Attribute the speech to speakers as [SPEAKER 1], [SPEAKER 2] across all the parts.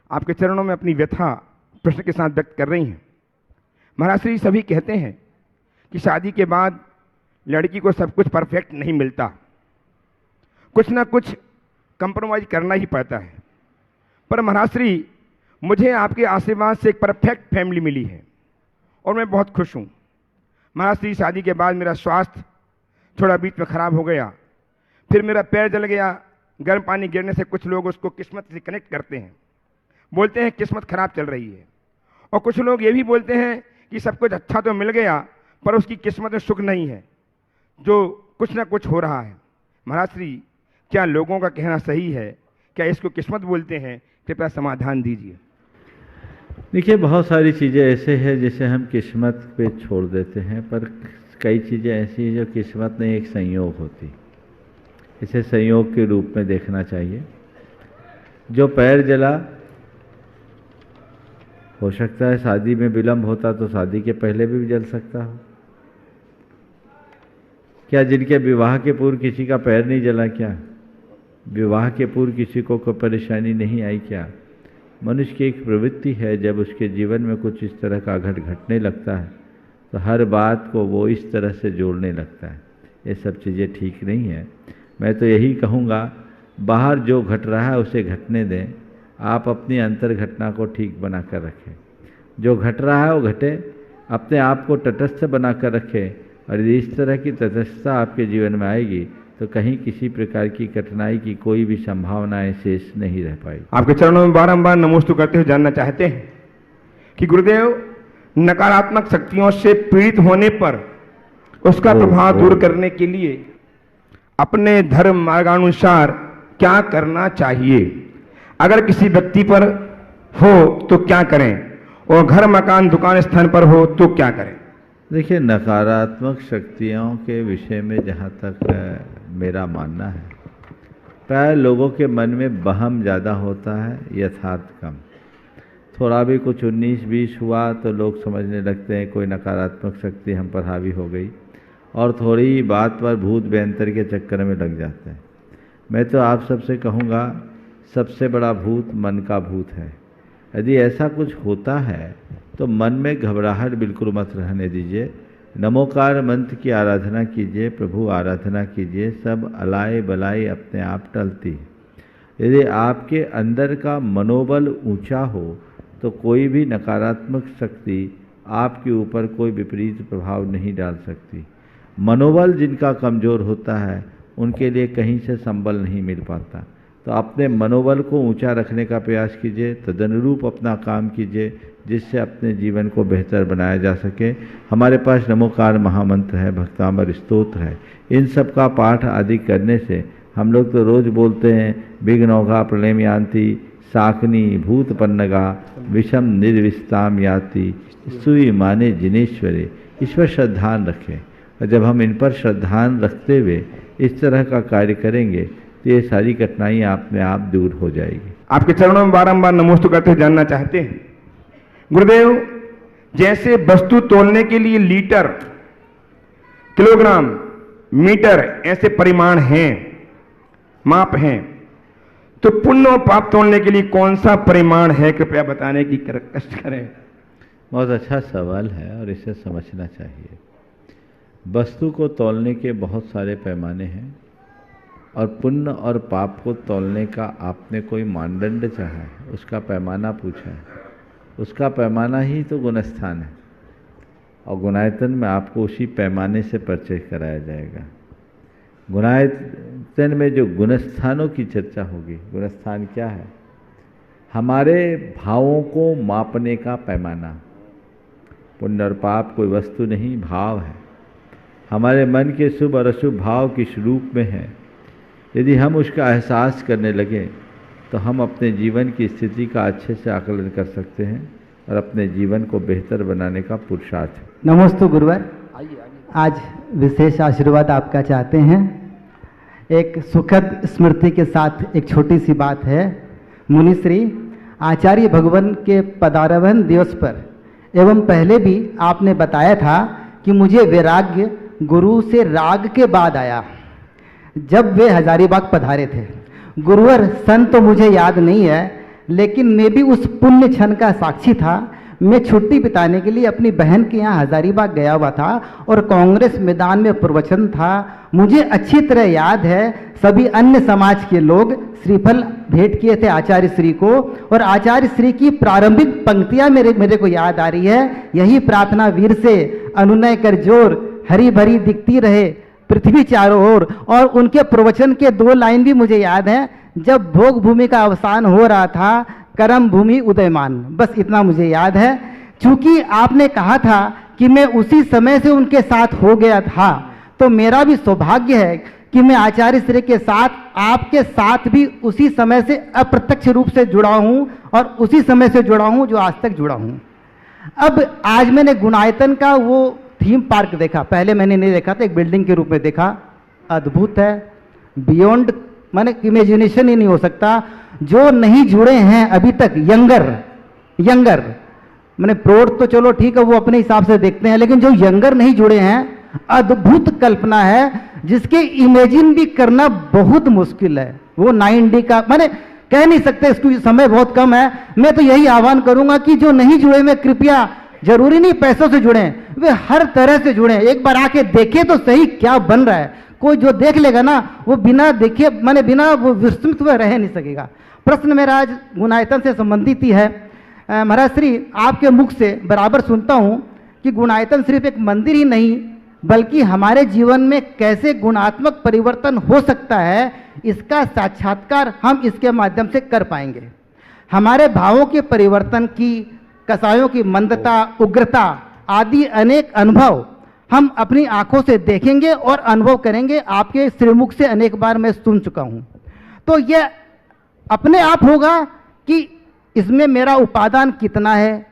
[SPEAKER 1] आपके चरणों में अपनी व्यथा प्रश्न के साथ व्यक्त कर रही हैं। महाराज श्री सभी कहते हैं कि शादी के बाद लड़की को सब कुछ परफेक्ट नहीं मिलता, कुछ ना कुछ कंप्रोमाइज करना ही पड़ता है। पर महाराज श्री, मुझे आपके आशीर्वाद से एक परफेक्ट फैमिली मिली है और मैं बहुत खुश हूँ। महाराज श्री, शादी के बाद मेरा स्वास्थ्य थोड़ा बीच में खराब हो गया, फिर मेरा पैर जल गया। गर्म पानी गिरने से कुछ लोग उसको किस्मत से कनेक्ट करते हैं, बोलते हैं किस्मत खराब चल रही है। और कुछ लोग ये भी बोलते हैं कि सब कुछ अच्छा तो मिल गया पर उसकी किस्मत में सुख नहीं है, जो कुछ ना कुछ हो रहा है। महाराज श्री, क्या लोगों का कहना सही है? क्या इसको किस्मत बोलते हैं? कृपया समाधान दीजिए।
[SPEAKER 2] देखिए, बहुत सारी चीज़ें ऐसे हैं जिसे हम किस्मत पे छोड़ देते हैं, पर कई चीज़ें ऐसी हैं जो किस्मत नहीं, एक संयोग होती। इसे संयोग के रूप में देखना चाहिए। जो पैर जला, हो सकता है शादी में विलंब होता तो शादी के पहले भी जल सकता हो। क्या जिनके विवाह के पूर्व किसी का पैर नहीं जला? क्या विवाह के पूर्व किसी को कोई परेशानी नहीं आई? क्या मनुष्य की एक प्रवृत्ति है, जब उसके जीवन में कुछ इस तरह का घटने लगता है तो हर बात को वो इस तरह से जोड़ने लगता है। ये सब चीज़ें ठीक नहीं है। मैं तो यही कहूँगा, बाहर जो घट रहा है उसे घटने दें, आप अपनी अंतर घटना को ठीक बना कर रखें। जो घट रहा है वो घटे, अपने आप को तटस्थ बना कर रखें, और यदि इस तरह की तटस्थता आपके जीवन में आएगी तो कहीं किसी प्रकार की कठिनाई की कोई भी संभावनाएं शेष नहीं रह पाएगी।
[SPEAKER 1] आपके चरणों में बारंबार नमोस्तु करते हुए जानना चाहते हैं कि गुरुदेव, नकारात्मक शक्तियों से पीड़ित होने पर उसका प्रभाव दूर करने के लिए अपने धर्म मार्गानुसार क्या करना चाहिए? अगर किसी व्यक्ति पर हो तो क्या करें, और घर मकान दुकान स्थान पर हो तो क्या करें?
[SPEAKER 2] देखिए, नकारात्मक शक्तियों के विषय में जहाँ तक मेरा मानना है, प्राय लोगों के मन में वहम ज़्यादा होता है, यथार्थ कम। थोड़ा भी कुछ 19-20 हुआ तो लोग समझने लगते हैं कोई नकारात्मक शक्ति हम पर हावी हो गई, और थोड़ी बात पर भूत व्यंतर के चक्कर में लग जाते हैं। मैं तो आप सबसे कहूँगा, सबसे बड़ा भूत मन का भूत है। यदि ऐसा कुछ होता है तो मन में घबराहट बिल्कुल मत रहने दीजिए। नमोकार मंत्र की आराधना कीजिए, प्रभु आराधना कीजिए, सब अलाए बलाई अपने आप टलती है। यदि आपके अंदर का मनोबल ऊंचा हो तो कोई भी नकारात्मक शक्ति आपके ऊपर कोई विपरीत प्रभाव नहीं डाल सकती। मनोबल जिनका कमज़ोर होता है उनके लिए कहीं से संबल नहीं मिल पाता। तो अपने मनोबल को ऊंचा रखने का प्रयास कीजिए, तदनुरूप अपना काम कीजिए, जिससे अपने जीवन को बेहतर बनाया जा सके। हमारे पास नमोकार महामंत्र है, भक्तामर स्तोत्र है। इन सब का पाठ आदि करने से हम लोग तो रोज़ बोलते हैं, विघ्नौघा प्रलयमयान्ति साकनी भूत पन्नगा विषम निर्विस्ताम याति सुई माने जिनेश्वरे। इस पर श्रद्धान रखें, और जब हम इन पर श्रद्धान रखते हुए इस तरह का कार्य करेंगे तो ये सारी कठिनाइयाँ अपने आप दूर हो जाएगी।
[SPEAKER 1] आपके चरणों में बारंबार नमोस्तु करते हुए जानना चाहते हैं गुरुदेव, जैसे वस्तु तोलने के लिए लीटर, किलोग्राम, मीटर ऐसे परिमाण हैं, माप हैं, तो पुण्य और पाप तोलने के लिए कौन सा परिमाण है? कृपया बताने की कष्ट करें।
[SPEAKER 2] बहुत अच्छा सवाल है और इसे समझना चाहिए। वस्तु को तौलने के बहुत सारे पैमाने हैं, और पुण्य और पाप को तौलने का आपने कोई मानदंड चाहा है, उसका पैमाना पूछा है। उसका पैमाना ही तो गुणस्थान है, और गुणायतन में आपको उसी पैमाने से परिचय कराया जाएगा। गुणायतन में जो गुणस्थानों की चर्चा होगी, गुणस्थान क्या है? हमारे भावों को मापने का पैमाना। पुण्य और पाप कोई वस्तु नहीं, भाव है। हमारे मन के शुभ और अशुभ भाव किस रूप में है, यदि हम उसका एहसास करने लगे तो हम अपने जीवन की स्थिति का अच्छे से आकलन कर सकते हैं और अपने जीवन को बेहतर बनाने का पुरुषार्थ।
[SPEAKER 3] नमस्ते गुरुवर, आज विशेष आशीर्वाद आपका चाहते हैं। एक सुखद स्मृति के साथ एक छोटी सी बात है। मुनिश्री आचार्य भगवान के पदारोहण दिवस पर एवं पहले भी आपने बताया था कि मुझे वैराग्य गुरु से राग के बाद आया, जब वे हजारीबाग पधारे थे। गुरुवर सन तो मुझे याद नहीं है, लेकिन मैं भी उस पुण्य क्षण का साक्षी था। मैं छुट्टी बिताने के लिए अपनी बहन के यहाँ हजारीबाग गया हुआ था और कांग्रेस मैदान में प्रवचन था। मुझे अच्छी तरह याद है सभी अन्य समाज के लोग श्रीफल भेंट किए थे आचार्य श्री को, और आचार्य श्री की प्रारंभिक पंक्तियां मेरे को याद आ रही है, यही प्रार्थना वीर से अनुनय कर जोर, हरी भरी दिखती रहे पृथ्वी चारों ओर। और उनके प्रवचन के 2 लाइन भी मुझे याद है, जब भोग भूमि का अवसान हो रहा था कर्म भूमि उदयमान, बस इतना मुझे याद है। चूंकि आपने कहा था कि मैं उसी समय से उनके साथ हो गया था, तो मेरा भी सौभाग्य है कि मैं आचार्य श्री के साथ, आपके साथ भी उसी समय से अप्रत्यक्ष रूप से जुड़ा हूं और उसी समय से जुड़ा हूं जो आज तक जुड़ा हूं। अब आज मैंने गुणायतन का वो थीम पार्क देखा, पहले मैंने नहीं देखा था, एक बिल्डिंग के रूप में देखा। अद्भुत है, बियॉन्ड माने इमेजिनेशन ही नहीं हो सकता। जो नहीं जुड़े हैं अभी तक, यंगर माने प्रौढ़ तो चलो ठीक है, वो अपने हिसाब से देखते हैं, लेकिन जो यंगर नहीं जुड़े हैं, अद्भुत कल्पना है जिसके इमेजिन भी करना बहुत मुश्किल है। वो 9D का माने कह नहीं सकते, इसको समय बहुत कम है। मैं तो यही आह्वान करूंगा कि जो नहीं जुड़े में कृपया, जरूरी नहीं पैसों से जुड़े, वे हर तरह से जुड़े, एक बार आके देखे तो सही क्या बन रहा है। कोई जो देख लेगा ना, वो बिना देखे माने बिना वो विस्मित हुए रह नहीं सकेगा। प्रश्न मेरा आज गुणायतन से संबंधित ही है। महाराज श्री, आपके मुख से बराबर सुनता हूं कि गुणायतन सिर्फ एक मंदिर ही नहीं, बल्कि हमारे जीवन में कैसे गुणात्मक परिवर्तन हो सकता है, इसका साक्षात्कार हम इसके माध्यम से कर पाएंगे। हमारे भावों के परिवर्तन की, कसायों की मंदता, उग्रता आदि अनेक अनुभव हम अपनी आंखों से देखेंगे और अनुभव करेंगे। आपके श्रीमुख से अनेक बार मैं सुन चुका हूं, तो यह अपने आप होगा कि इसमें मेरा उपादान कितना है,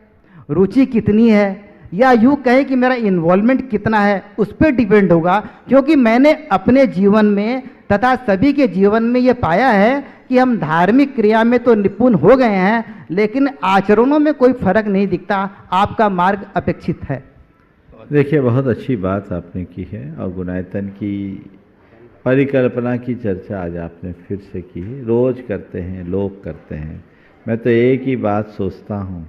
[SPEAKER 3] रुचि कितनी है, या यूं कहे कि मेरा इन्वॉल्वमेंट कितना है, उस पर डिपेंड होगा। क्योंकि मैंने अपने जीवन में तथा सभी के जीवन में ये पाया है कि हम धार्मिक क्रिया में तो निपुण हो गए हैं, लेकिन आचरणों में कोई फर्क नहीं दिखता। आपका मार्ग अपेक्षित है।
[SPEAKER 2] देखिए, बहुत अच्छी बात आपने की है और गुणायतन की परिकल्पना की चर्चा आज आपने फिर से की है। रोज करते हैं, लोग करते हैं। मैं तो एक ही बात सोचता हूँ,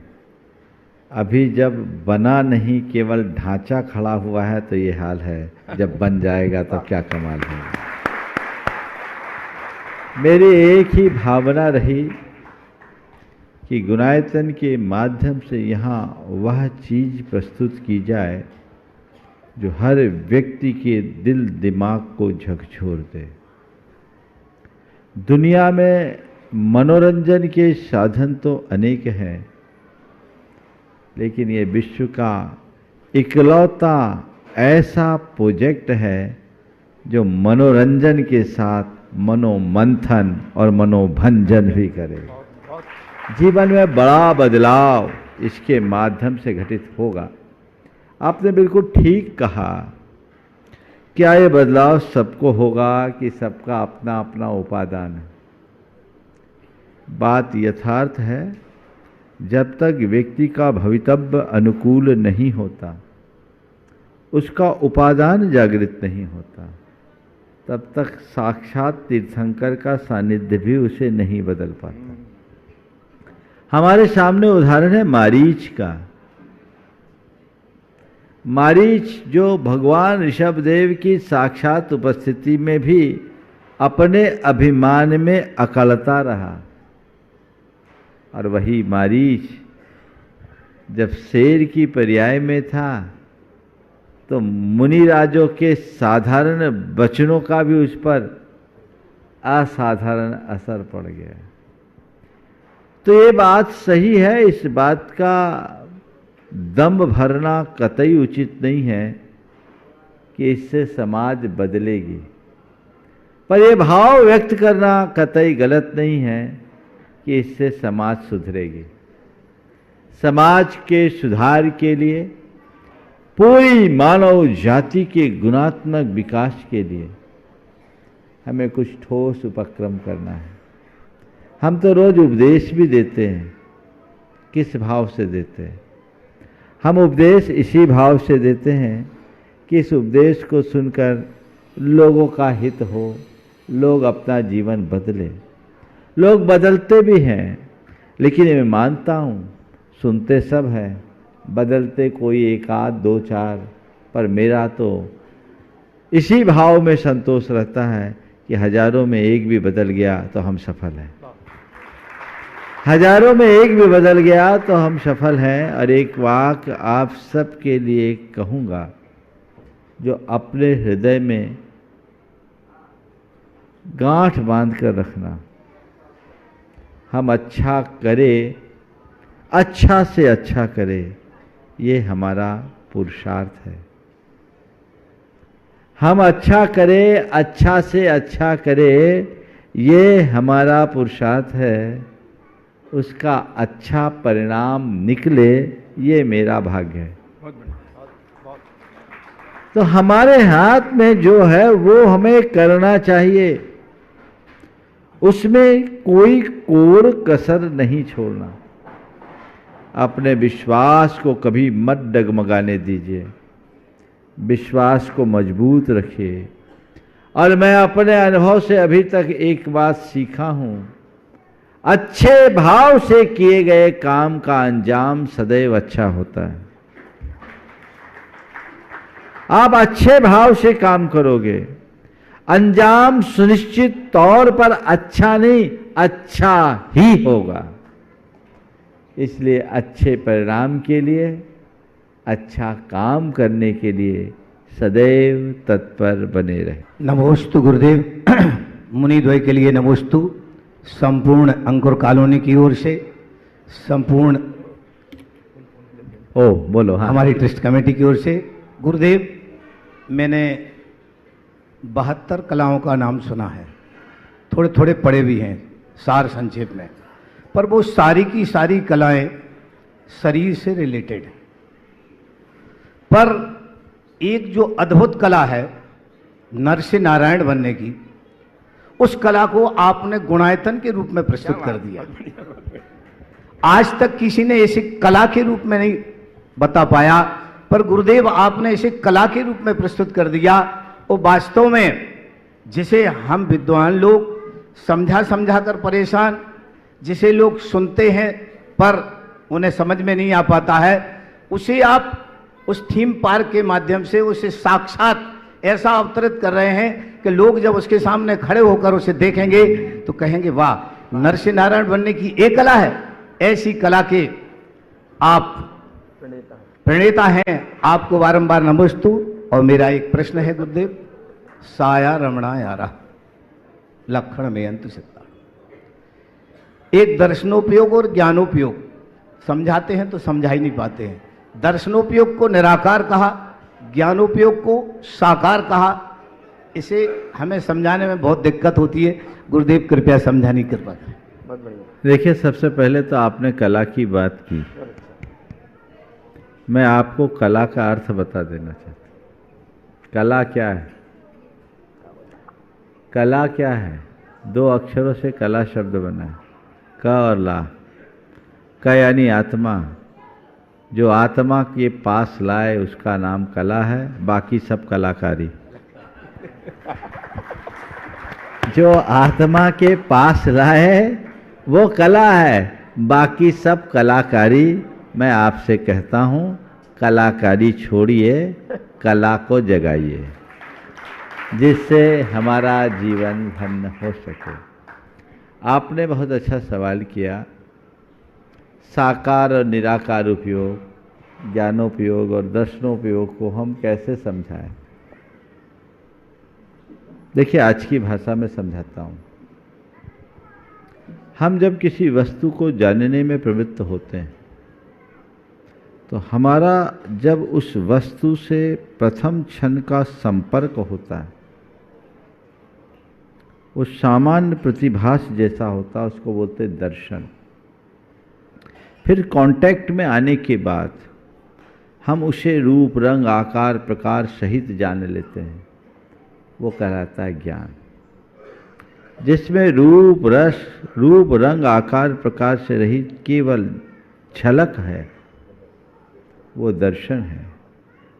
[SPEAKER 2] अभी जब बना नहीं केवल ढांचा खड़ा हुआ है तो ये हाल है, जब बन जाएगा तो क्या कमाल है। मेरी एक ही भावना रही कि गुणायतन के माध्यम से यहाँ वह चीज़ प्रस्तुत की जाए जो हर व्यक्ति के दिल दिमाग को झकझोर दे। दुनिया में मनोरंजन के साधन तो अनेक हैं, लेकिन ये विश्व का इकलौता ऐसा प्रोजेक्ट है जो मनोरंजन के साथ मनोमंथन और मनोभंजन भी करे। जीवन में बड़ा बदलाव इसके माध्यम से घटित होगा। आपने बिल्कुल ठीक कहा, क्या ये बदलाव सबको होगा कि सबका अपना अपना उपादान है। बात यथार्थ है, जब तक व्यक्ति का भवितव्य अनुकूल नहीं होता, उसका उपादान जागृत नहीं होता, तब तक साक्षात तीर्थंकर का सानिध्य भी उसे नहीं बदल पाता। हमारे सामने उदाहरण है मारीच का। मारीच जो भगवान ऋषभदेव की साक्षात उपस्थिति में भी अपने अभिमान में अकलता रहा, और वही मारीच जब शेर की पर्याय में था तो मुनिराजों के साधारण वचनों का भी उस पर असाधारण असर पड़ गया। तो ये बात सही है, इस बात का दम भरना कतई उचित नहीं है कि इससे समाज बदलेगी, पर यह भाव व्यक्त करना कतई गलत नहीं है कि इससे समाज सुधरेगी। समाज के सुधार के लिए, पूरी मानव जाति के गुणात्मक विकास के लिए हमें कुछ ठोस उपक्रम करना है। हम तो रोज उपदेश भी देते हैं, किस भाव से देते हैं? हम उपदेश इसी भाव से देते हैं कि इस उपदेश को सुनकर लोगों का हित हो, लोग अपना जीवन बदलें। लोग बदलते भी हैं, लेकिन मैं मानता हूँ सुनते सब हैं, बदलते कोई एक आध दो चार, पर मेरा तो इसी भाव में संतोष रहता है कि हजारों में एक भी बदल गया तो हम सफल हैं। हजारों में एक भी बदल गया तो हम सफल हैं। और एक वाक्य आप सबके लिए कहूँगा जो अपने हृदय में गांठ बांध कर रखना, हम अच्छा करें, अच्छा से अच्छा करें, ये हमारा पुरुषार्थ है। हम अच्छा करें, अच्छा से अच्छा करें, ये हमारा पुरुषार्थ है। उसका अच्छा परिणाम निकले, ये मेरा भाग्य है। तो हमारे हाथ में जो है वो हमें करना चाहिए, उसमें कोई कोर कसर नहीं छोड़ना। अपने विश्वास को कभी मत डगमगाने दीजिए, विश्वास को मजबूत रखिए। और मैं अपने अनुभव से अभी तक एक बात सीखा हूं, अच्छे भाव से किए गए काम का अंजाम सदैव अच्छा होता है। आप अच्छे भाव से काम करोगे, अंजाम सुनिश्चित तौर पर अच्छा नहीं, अच्छा ही होगा। इसलिए अच्छे परिणाम के लिए, अच्छा काम करने के लिए सदैव तत्पर बने रहे।
[SPEAKER 4] नमोस्तु गुरुदेव। मुनिद्वय के लिए नमोस्तु। संपूर्ण अंकुर कॉलोनी की ओर से, संपूर्ण
[SPEAKER 2] बोलो। हाँ,
[SPEAKER 4] हमारी ट्रस्ट कमेटी की ओर से। गुरुदेव, मैंने 72 कलाओं का नाम सुना है, थोड़े थोड़े पढ़े भी हैं सार संक्षेप में, पर वो सारी की सारी कलाएं शरीर से रिलेटेड हैं। पर एक जो अद्भुत कला है नर से नारायण बनने की, उस कला को आपने गुणायतन के रूप में प्रस्तुत कर दिया। आज तक किसी ने ऐसे कला के रूप में नहीं बता पाया, पर गुरुदेव आपने इसे कला के रूप में प्रस्तुत कर दिया। और वास्तव में जिसे हम विद्वान लोग समझा समझा कर परेशान, जिसे लोग सुनते हैं पर उन्हें समझ में नहीं आ पाता है, उसे आप उस थीम पार्क के माध्यम से उसे साक्षात ऐसा अवतरित कर रहे हैं कि लोग जब उसके सामने खड़े होकर उसे देखेंगे तो कहेंगे वाह, नर से नारायण बनने की एक कला है। ऐसी कला के आप प्रणेता हैं, आपको बारंबार नमोस्तु। और मेरा एक प्रश्न है गुरुदेव, साया रमणा यारा लक्षण में अंत सिद्धा, एक दर्शनोपयोग और ज्ञानोपयोग समझाते हैं तो समझा ही नहीं पाते हैं। दर्शनोपयोग को निराकार कहा, ज्ञानोपयोग को साकार कहा। इसे हमें समझाने में बहुत दिक्कत होती है। गुरुदेव कृपया समझाने की कृपा करें। बहुत बढ़िया।
[SPEAKER 2] देखिए, सबसे पहले तो आपने कला की बात की, मैं आपको कला का अर्थ बता देना चाहता हूँ। कला क्या है? कला क्या है? 2 अक्षरों से कला शब्द बना है, क और ला। क यानी आत्मा, जो आत्मा के पास लाए उसका नाम कला है, बाकी सब कलाकारी। जो आत्मा के पास लाए वो कला है, बाकी सब कलाकारी। मैं आपसे कहता हूँ, कलाकारी छोड़िए, कला को जगाइए, जिससे हमारा जीवन धन्य हो सके। आपने बहुत अच्छा सवाल किया, साकार और निराकार उपयोग, ज्ञानोपयोग और दर्शनोपयोग को हम कैसे समझाएं। देखिए, आज की भाषा में समझाता हूँ। हम जब किसी वस्तु को जानने में प्रवृत्त होते हैं तो हमारा जब उस वस्तु से प्रथम क्षण का संपर्क होता है, वो सामान्य प्रतिभास जैसा होता है, उसको बोलते हैं दर्शन। फिर कांटेक्ट में आने के बाद हम उसे रूप रंग आकार प्रकार सहित जान लेते हैं, वो कहलाता है ज्ञान। जिसमें रूप रस रूप रंग आकार प्रकार से रहित केवल झलक है, वो दर्शन है।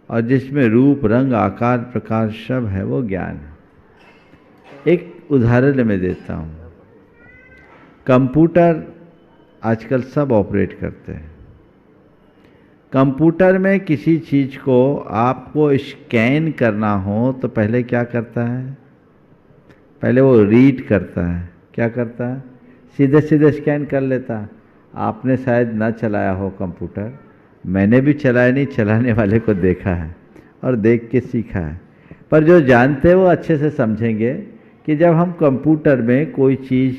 [SPEAKER 2] और जिसमें रूप रंग आकार प्रकार सब है, वो ज्ञान है। एक उदाहरण मैं देता हूँ। कंप्यूटर आजकल सब ऑपरेट करते हैं। कंप्यूटर में किसी चीज को आपको स्कैन करना हो तो पहले क्या करता है? पहले वो रीड करता है। क्या करता है? सीधे सीधे स्कैन कर लेता। आपने शायद ना चलाया हो कंप्यूटर, मैंने भी चलाया नहीं, चलाने वाले को देखा है और देख के सीखा है। पर जो जानते हैं वो अच्छे से समझेंगे कि जब हम कंप्यूटर में कोई चीज़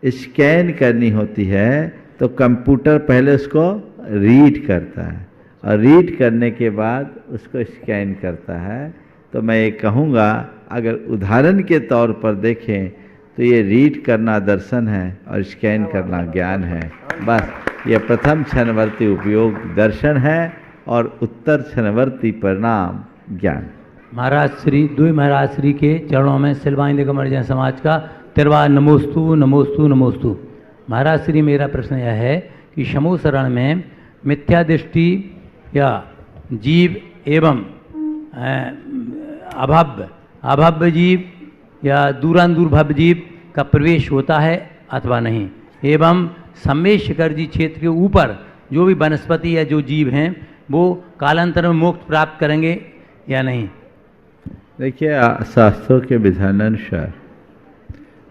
[SPEAKER 2] स्कैन करनी होती है तो कंप्यूटर पहले उसको रीड करता है और रीड करने के बाद उसको स्कैन करता है। तो मैं ये कहूँगा, अगर उदाहरण के तौर पर देखें तो ये रीड करना दर्शन है और स्कैन करना ज्ञान है। बस ये प्रथम क्षणवर्ती उपयोग दर्शन है और उत्तर क्षणवर्ती परिणाम ज्ञान।
[SPEAKER 5] महाराज श्री दुई महाराज श्री के चरणों में सिलवाइन दिगंबर जैन समाज का तिरवा नमोस्तु नमोस्तु नमोस्तु। महाराज श्री, मेरा प्रश्न यह है कि समूह शरण में मिथ्या दृष्टि या जीव एवं अभव्य जीव या दूरांदूरभव्य जीव का प्रवेश होता है अथवा नहीं, एवं सम्मेशकर्जी क्षेत्र के ऊपर जो भी वनस्पति या जो जीव हैं वो कालांतर में मोक्ष प्राप्त करेंगे या नहीं?
[SPEAKER 2] देखिए, शास्त्रों के विधानानुसार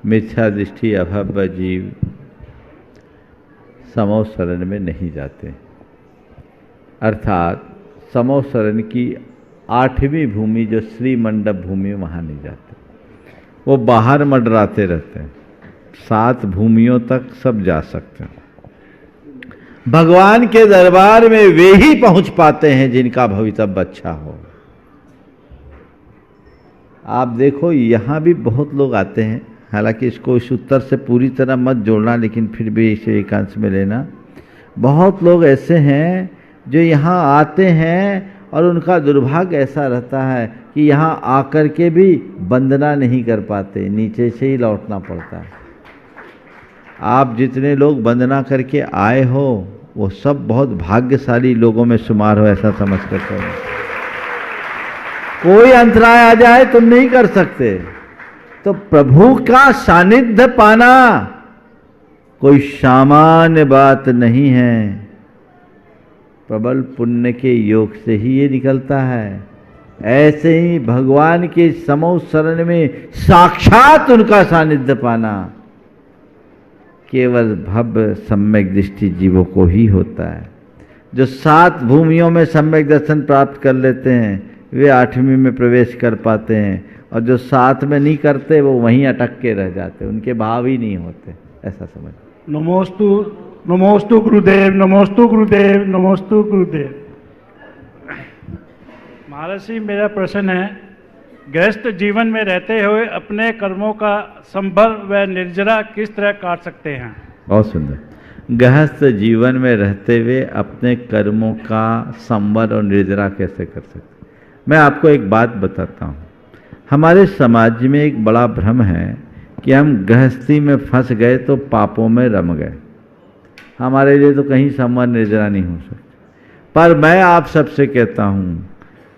[SPEAKER 2] मिथ्या दृष्टि अभव्य जीव समूह शरण में नहीं जाते। अर्थात समूह शरण की 8वीं भूमि जो श्री मंडप भूमि, वहाँ नहीं जाते। वो बाहर मंडराते रहते हैं। 7 भूमियों तक सब जा सकते हैं। भगवान के दरबार में वे ही पहुंच पाते हैं जिनका भवितव्य अच्छा हो। आप देखो, यहाँ भी बहुत लोग आते हैं, हालांकि इसको इस उत्तर से पूरी तरह मत जोड़ना, लेकिन फिर भी इसे एक अंश में लेना। बहुत लोग ऐसे हैं जो यहाँ आते हैं और उनका दुर्भाग्य ऐसा रहता है कि यहाँ आकर के भी वंदना नहीं कर पाते, नीचे से ही लौटना पड़ता है। आप जितने लोग वंदना करके आए हो वो सब बहुत भाग्यशाली लोगों में शुमार हो, ऐसा समझ कर चलो। कोई अंतराय आ जाए तुम नहीं कर सकते। तो प्रभु का सानिध्य पाना कोई सामान्य बात नहीं है। प्रबल पुण्य के योग से ही ये निकलता है। ऐसे ही भगवान के समूह शरण में साक्षात उनका सानिध्य पाना केवल भव्य सम्यक दृष्टि जीवों को ही होता है। जो 7 भूमियों में सम्यक दर्शन प्राप्त कर लेते हैं वे 8वीं में प्रवेश कर पाते हैं, और जो 7 में नहीं करते वो वहीं अटक के रह जाते, उनके भाव ही नहीं होते, ऐसा समझ।
[SPEAKER 6] नमोस्तु नमोस्तु गुरुदेव, नमोस्तु गुरुदेव, नमोस्तु गुरुदेव। महाराज जी, मेरा प्रश्न है, गृहस्थ जीवन में रहते हुए अपने कर्मों का संभल व निर्जरा किस तरह काट सकते हैं?
[SPEAKER 2] बहुत सुंदर। गृहस्थ जीवन में रहते हुए अपने कर्मों का संवल और निर्जरा कैसे कर सकते? मैं आपको एक बात बताता हूँ। हमारे समाज में एक बड़ा भ्रम है कि हम गृहस्थी में फंस गए तो पापों में रम गए, हमारे लिए तो कहीं संवल निर्जरा नहीं हो सकती। पर मैं आप सबसे कहता हूँ,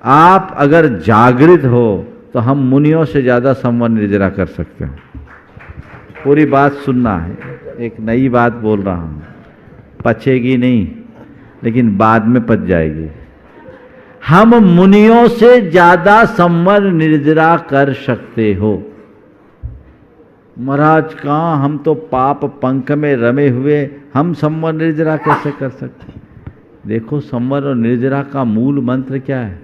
[SPEAKER 2] आप अगर जागृत हो तो हम मुनियों से ज़्यादा संवल निर्जरा कर सकते हैं। पूरी बात सुनना है, एक नई बात बोल रहा हूँ, पचेगी नहीं लेकिन बाद में पच जाएगी। हम मुनियों से ज़्यादा संवल निर्जरा कर सकते हो। महाराज कहाँ, हम तो पाप पंख में रमे हुए, हम संवल निर्जरा कैसे कर सकते? देखो, संवल और निर्जरा का मूल मंत्र क्या है?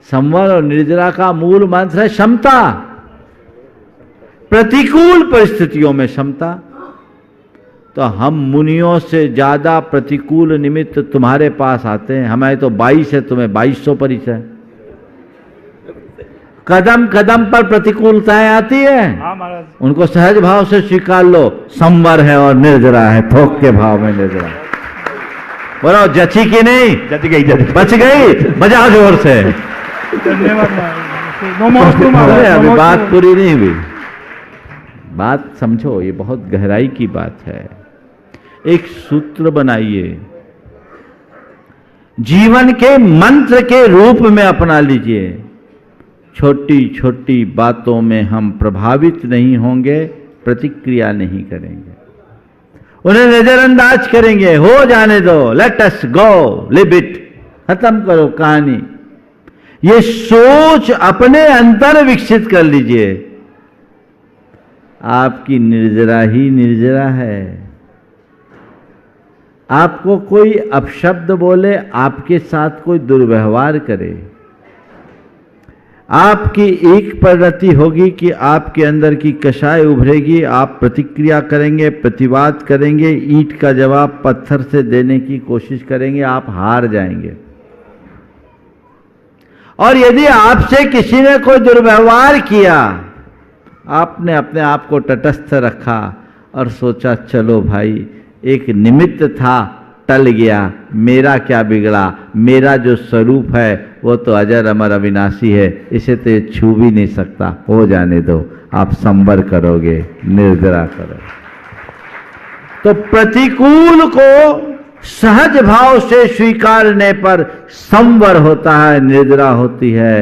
[SPEAKER 2] संवल और निर्जरा का मूल मंत्र है क्षमता। प्रतिकूल परिस्थितियों में क्षमता। तो हम मुनियों से ज्यादा प्रतिकूल निमित्त तुम्हारे पास आते हैं। हमारे तो 22 है, तुम्हें 2200 परिचय। कदम कदम पर प्रतिकूलताएं आती है, उनको सहज भाव से स्वीकार लो। संवर है और निर्जरा है, थोक के भाव में निर्जरा। बोलो, जची की नहीं?
[SPEAKER 1] जच गई,
[SPEAKER 2] बच गई, बजा जोर से।
[SPEAKER 6] धन्यवाद।
[SPEAKER 2] अभी बात पूरी नहीं हुई, बात समझो, ये बहुत गहराई की बात है। एक सूत्र बनाइए, जीवन के मंत्र के रूप में अपना लीजिए। छोटी छोटी बातों में हम प्रभावित नहीं होंगे, प्रतिक्रिया नहीं करेंगे। उन्हें नजरअंदाज करेंगे, हो जाने दो, let us go, live it, खत्म करो कहानी। ये सोच अपने अंतर विकसित कर लीजिए। आपकी निर्जरा ही निर्जरा है। आपको कोई अपशब्द बोले, आपके साथ कोई दुर्व्यवहार करे, आपकी एक परिणति होगी कि आपके अंदर की कषाय उभरेगी, आप प्रतिक्रिया करेंगे, प्रतिवाद करेंगे, ईंट का जवाब पत्थर से देने की कोशिश करेंगे, आप हार जाएंगे। और यदि आपसे किसी ने कोई दुर्व्यवहार किया, आपने अपने आप को तटस्थ रखा और सोचा चलो भाई एक निमित्त था, टल गया, मेरा क्या बिगड़ा, मेरा जो स्वरूप है वो तो अजर अमर अविनाशी है, इसे तो ये छू भी नहीं सकता, हो जाने दो, आप संवर करोगे, निर्जरा करोगे। तो प्रतिकूल को सहज भाव से स्वीकारने पर संवर होता है, निर्जरा होती है,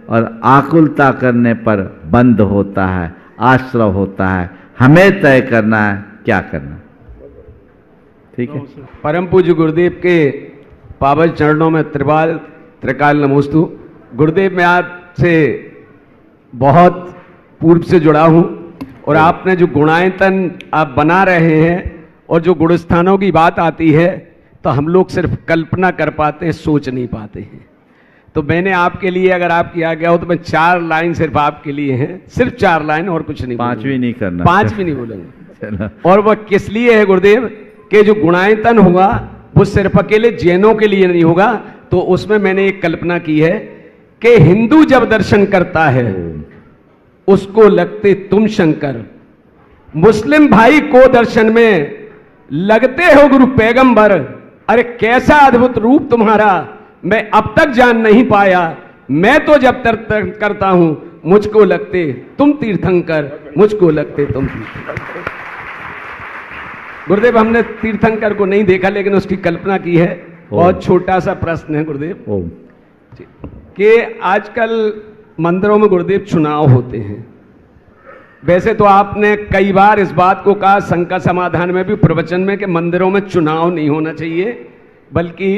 [SPEAKER 2] और आकुलता करने पर बंद होता है, आश्रय होता है। हमें तय करना है क्या करना। ठीक है।
[SPEAKER 7] परम पूज्य गुरुदेव के पावन चरणों में त्रिकाल नमोस्तु। गुरुदेव, मैं आपसे बहुत पूर्व से जुड़ा हूं, और आपने जो गुणायतन आप बना रहे हैं और जो गुणस्थानों की बात आती है तो हम लोग सिर्फ कल्पना कर पाते हैं, सोच नहीं पाते हैं। तो मैंने आपके लिए, अगर आपकी आ गया हो तो मैं 4 लाइन सिर्फ आपके लिए हैं, सिर्फ 4 लाइन, और कुछ नहीं,
[SPEAKER 2] 5 भी नहीं करना,
[SPEAKER 7] 5 भी नहीं बोलेंगे। और वह किस लिए है गुरुदेव, कि जो गुणायतन होगा वो सिर्फ अकेले जैनों के लिए नहीं होगा। तो उसमें मैंने एक कल्पना की है कि हिंदू जब दर्शन करता है उसको लगते तुम शंकर, मुस्लिम भाई को दर्शन में लगते हो गुरु पैगंबर। अरे कैसा अद्भुत रूप तुम्हारा, मैं अब तक जान नहीं पाया। मैं तो जब तक करता हूं मुझको लगते तुम तीर्थंकर, मुझको लगते तुम तीर्थंकर। गुरुदेव, हमने तीर्थंकर को नहीं देखा लेकिन उसकी कल्पना की है। बहुत छोटा सा प्रश्न है गुरुदेव, कि आजकल मंदिरों में गुरुदेव चुनाव होते हैं। वैसे तो आपने कई बार इस बात को कहा शंका समाधान में भी, प्रवचन में, कि मंदिरों में चुनाव नहीं होना चाहिए बल्कि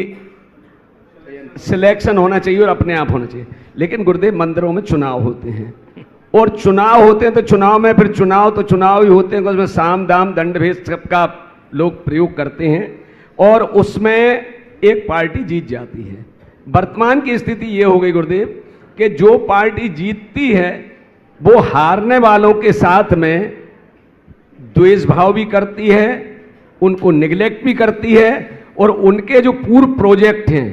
[SPEAKER 7] सिलेक्शन होना चाहिए और अपने आप होना चाहिए। लेकिन गुरुदेव, मंदिरों में चुनाव होते हैं, और चुनाव होते हैं तो चुनाव में फिर चुनाव ही होते हैं, उसमें साम दाम दंड भेद सबका लोग प्रयोग करते हैं, और उसमें एक पार्टी जीत जाती है। वर्तमान की स्थिति ये हो गई गुरुदेव कि जो पार्टी जीतती है वो हारने वालों के साथ में द्वेष भाव भी करती है, उनको निगलेक्ट भी करती है, और उनके जो पूर्व प्रोजेक्ट हैं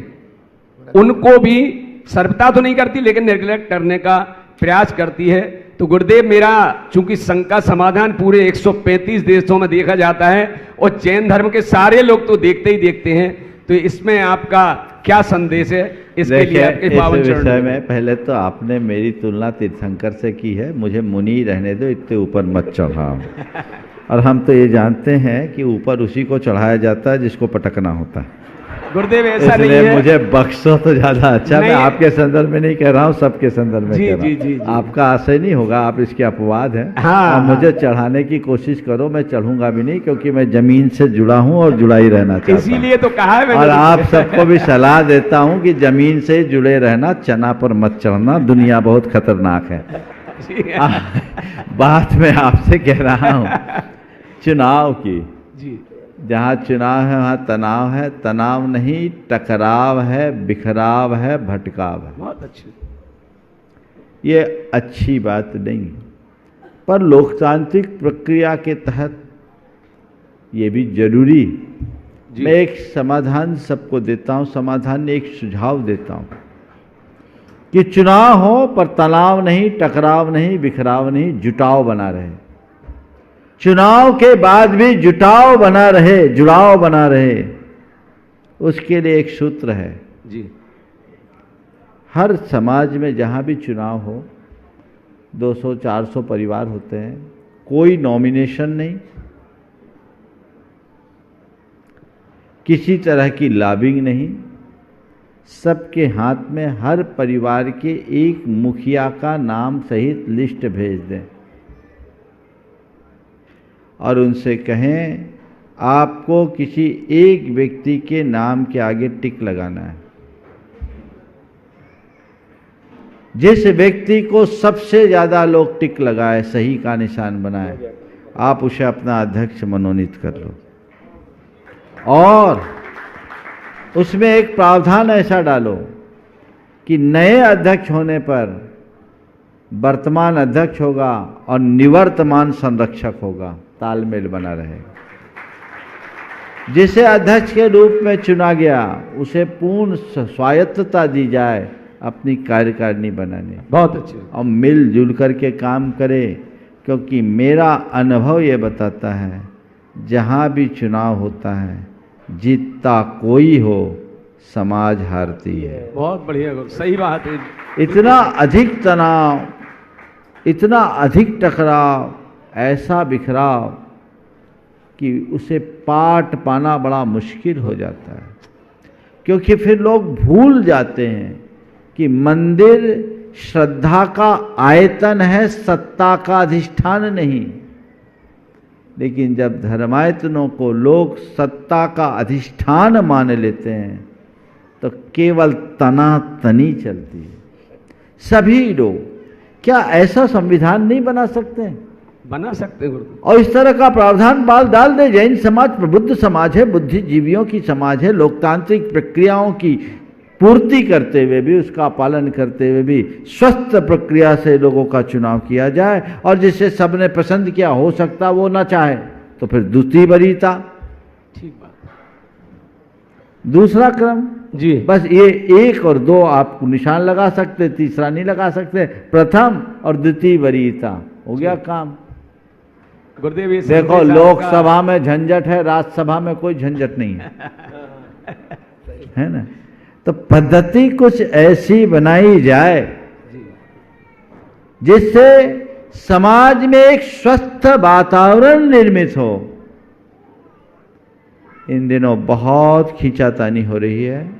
[SPEAKER 7] उनको भी सर्वथा तो नहीं करती लेकिन निगलेक्ट करने का प्रयास करती है। तो गुरुदेव, मेरा चूंकि शंका समाधान पूरे 135 देशों में देखा जाता है और जैन धर्म के सारे लोग तो देखते ही देखते हैं, तो इसमें आपका क्या संदेश है? इसके लिए आपके पावन चरण
[SPEAKER 2] विषय में पहले तो आपने मेरी तुलना तीर्थंकर से की है, मुझे मुनि रहने दो, इतने ऊपर मत चढ़ाओ। और हम तो ये जानते हैं कि ऊपर उसी को चढ़ाया जाता है जिसको पटकना होता है।
[SPEAKER 7] गुरुदेव, ऐसा नहीं है,
[SPEAKER 2] मुझे बख्शो तो ज्यादा अच्छा। मैं आपके संदर्भ में नहीं कह रहा हूँ, सबके संदर्भ में कह रहा हूँ। आपका आशय नहीं होगा, आप इसके अपवाद हैं।
[SPEAKER 7] हाँ,
[SPEAKER 2] मुझे चढ़ाने की कोशिश करो, मैं चढ़ूंगा भी नहीं, क्योंकि मैं जमीन से जुड़ा हूँ और जुड़ा ही रहना चाहता हूँ।
[SPEAKER 7] इसीलिए तो कहा है मैंने।
[SPEAKER 2] और आप सबको भी सलाह देता हूँ कि जमीन से जुड़े रहना, चना पर मत चढ़ना, दुनिया बहुत खतरनाक है। बात मैं आपसे कह रहा हूँ चुनाव की। जहाँ चुनाव है वहाँ तनाव है, तनाव नहीं टकराव है, बिखराव है, भटकाव है।
[SPEAKER 7] बहुत अच्छी,
[SPEAKER 2] ये अच्छी बात नहीं, पर लोकतांत्रिक प्रक्रिया के तहत ये भी जरूरी। मैं एक समाधान सबको देता हूँ, समाधान में एक सुझाव देता हूँ कि चुनाव हो पर तनाव नहीं, टकराव नहीं, बिखराव नहीं, जुटाव बना रहे। चुनाव के बाद भी जुटाव बना रहे, जुड़ाव बना रहे, उसके लिए एक सूत्र है
[SPEAKER 7] जी।
[SPEAKER 2] हर समाज में जहाँ भी चुनाव हो 200-400 परिवार होते हैं, कोई नॉमिनेशन नहीं, किसी तरह की लॉबिंग नहीं, सबके हाथ में हर परिवार के एक मुखिया का नाम सहित लिस्ट भेज दें और उनसे कहें आपको किसी एक व्यक्ति के नाम के आगे टिक लगाना है। जिस व्यक्ति को सबसे ज्यादा लोग टिक लगाए, सही का निशान बनाए, आप उसे अपना अध्यक्ष मनोनीत कर लो। और उसमें एक प्रावधान ऐसा डालो कि नए अध्यक्ष होने पर वर्तमान अध्यक्ष होगा और निवर्तमान संरक्षक होगा, तालमेल बना रहेगा। जिसे अध्यक्ष के रूप में चुना गया उसे पूर्ण स्वायत्तता दी जाए अपनी कार्यकारिणी बनाने।
[SPEAKER 7] बहुत अच्छे।
[SPEAKER 2] और मिलजुल करके काम करे, क्योंकि मेरा अनुभव ये बताता है जहाँ भी चुनाव होता है जीतता कोई हो, समाज हारती है।
[SPEAKER 7] बहुत बढ़िया गुरु, सही बात है।
[SPEAKER 2] इतना अधिक तनाव, इतना अधिक टकराव, ऐसा बिखराव कि उसे पाट पाना बड़ा मुश्किल हो जाता है। क्योंकि फिर लोग भूल जाते हैं कि मंदिर श्रद्धा का आयतन है, सत्ता का अधिष्ठान नहीं। लेकिन जब धर्मायतनों को लोग सत्ता का अधिष्ठान मान लेते हैं तो केवल तनातनी चलती है। सभी लोग क्या ऐसा संविधान नहीं बना सकते हैं?
[SPEAKER 7] बना सकते हैं गुरु।
[SPEAKER 2] और इस तरह का प्रावधान डाल दे। जैन समाज प्रबुद्ध समाज है, बुद्धिजीवियों की समाज है, लोकतांत्रिक प्रक्रियाओं की पूर्ति करते हुए भी, उसका पालन करते हुए भी स्वस्थ प्रक्रिया से लोगों का चुनाव किया जाए। और जिसे सबने पसंद किया, हो सकता वो ना चाहे तो फिर द्वितीय वरीयता।
[SPEAKER 7] ठीक बात।
[SPEAKER 2] दूसरा क्रम
[SPEAKER 7] जी,
[SPEAKER 2] बस ये 1 और 2 आप निशान लगा सकते, तीसरा नहीं लगा सकते। प्रथम और द्वितीय वरीयता हो गया काम।
[SPEAKER 7] गुरुदेव ये
[SPEAKER 2] देखो, लोकसभा में झंझट है, राज्यसभा में कोई झंझट नहीं है, है ना? तो पद्धति कुछ ऐसी बनाई जाए जिससे समाज में एक स्वस्थ वातावरण निर्मित हो। इन दिनों बहुत खींचातानी हो रही है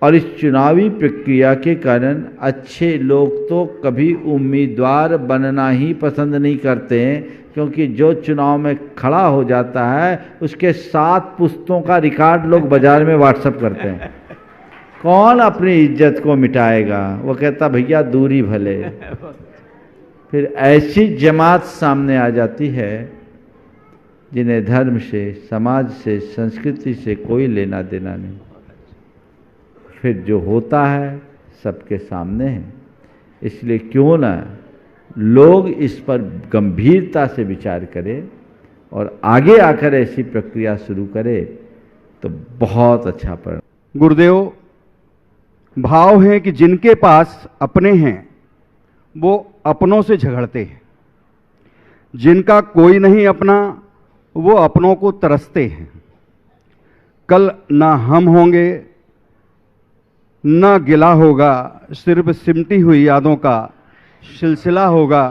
[SPEAKER 2] और इस चुनावी प्रक्रिया के कारण अच्छे लोग तो कभी उम्मीदवार बनना ही पसंद नहीं करते हैं, क्योंकि जो चुनाव में खड़ा हो जाता है उसके 7 पुस्तों का रिकॉर्ड लोग बाजार में व्हाट्सएप करते हैं। कौन अपनी इज्जत को मिटाएगा? वो कहता भैया दूरी भले। फिर ऐसी जमात सामने आ जाती है जिन्हें धर्म से, समाज से, संस्कृति से कोई लेना देना नहीं। फिर जो होता है सबके सामने है। इसलिए क्यों ना लोग इस पर गंभीरता से विचार करें और आगे आकर ऐसी प्रक्रिया शुरू करें तो बहुत अच्छा पड़।
[SPEAKER 8] गुरुदेव, भाव है कि जिनके पास अपने हैं वो अपनों से झगड़ते हैं, जिनका कोई नहीं अपना वो अपनों को तरसते हैं। कल ना हम होंगे ना गिला होगा, सिर्फ सिमटी हुई यादों का सिलसिला होगा।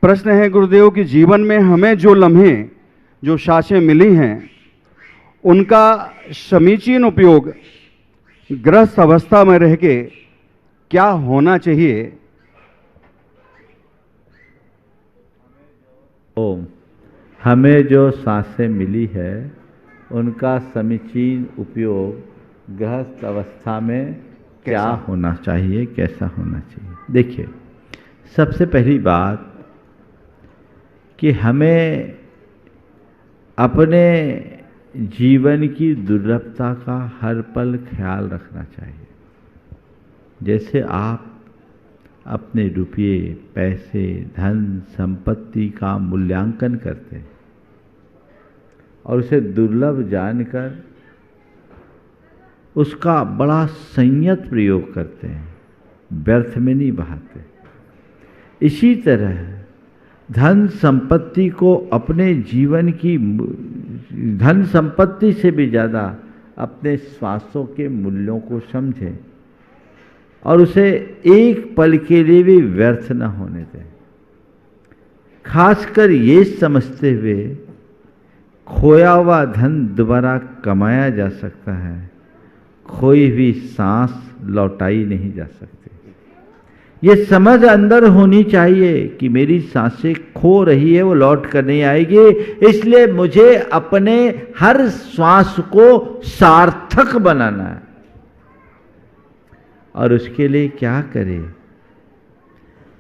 [SPEAKER 8] प्रश्न है गुरुदेव कि जीवन में हमें जो लम्हे, जो सांसें मिली हैं, उनका समीचीन उपयोग गृहस्थ अवस्था में रह के क्या होना चाहिए?
[SPEAKER 2] ओम, हमें जो सांसें मिली है उनका समीचीन उपयोग गृहस्थ अवस्था में क्या होना चाहिए, कैसा होना चाहिए? देखिए, सबसे पहली बात कि हमें अपने जीवन की दुर्लभता का हर पल ख्याल रखना चाहिए। जैसे आप अपने रुपये, पैसे, धन, संपत्ति का मूल्यांकन करते हैं और उसे दुर्लभ जानकर उसका बड़ा संयत प्रयोग करते हैं, व्यर्थ में नहीं बहाते। इसी तरह धन संपत्ति को अपने जीवन की, धन संपत्ति से भी ज़्यादा अपने श्वासों के मूल्यों को समझें और उसे एक पल के लिए भी व्यर्थ न होने दें। खासकर ये समझते हुए खोया हुआ धन दोबारा कमाया जा सकता है, खोई हुई सांस लौटाई नहीं जा सकती। ये समझ अंदर होनी चाहिए कि मेरी सांसें खो रही है, वो लौट कर नहीं आएगी, इसलिए मुझे अपने हर श्वास को सार्थक बनाना है। और उसके लिए क्या करें?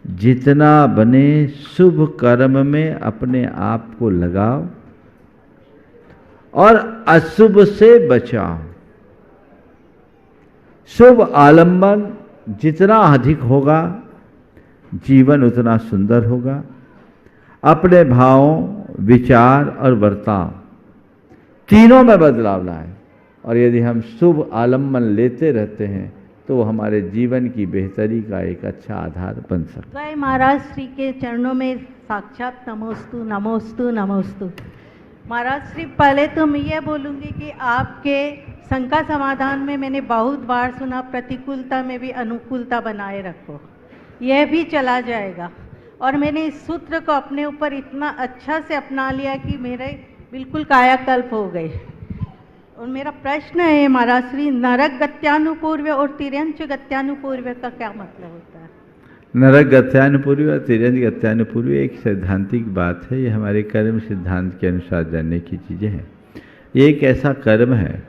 [SPEAKER 2] जितना बने शुभ कर्म में अपने आप को लगाओ और अशुभ से बचाओ। शुभ आलंबन जितना अधिक होगा, जीवन उतना सुंदर होगा। अपने भावों, विचार और बर्ताव तीनों में बदलाव लाए, और यदि हम शुभ आलंबन लेते रहते हैं तो हमारे जीवन की बेहतरी का एक अच्छा आधार बन सकता है।
[SPEAKER 9] महाराज श्री के चरणों में साक्षात नमोस्तु नमोस्तु नमोस्तु। महाराज श्री, पहले तो मैं ये बोलूँगी कि आपके शंका समाधान में मैंने बहुत बार सुना, प्रतिकूलता में भी अनुकूलता बनाए रखो, यह भी चला जाएगा। और मैंने इस सूत्र को अपने ऊपर इतना अच्छा से अपना लिया कि मेरे बिल्कुल कायाकल्प हो गए। और मेरा प्रश्न है महाराज श्री, नरक गत्यानुपूर्व और तिर्यंच गत्यानुपूर्व का क्या मतलब होता है?
[SPEAKER 2] नरक गत्यानुपूर्व और तिर्यंच गत्यानुपूर्व एक सैद्धांतिक बात है। ये हमारे कर्म सिद्धांत के अनुसार जानने की चीज़ें हैं। ये एक ऐसा कर्म है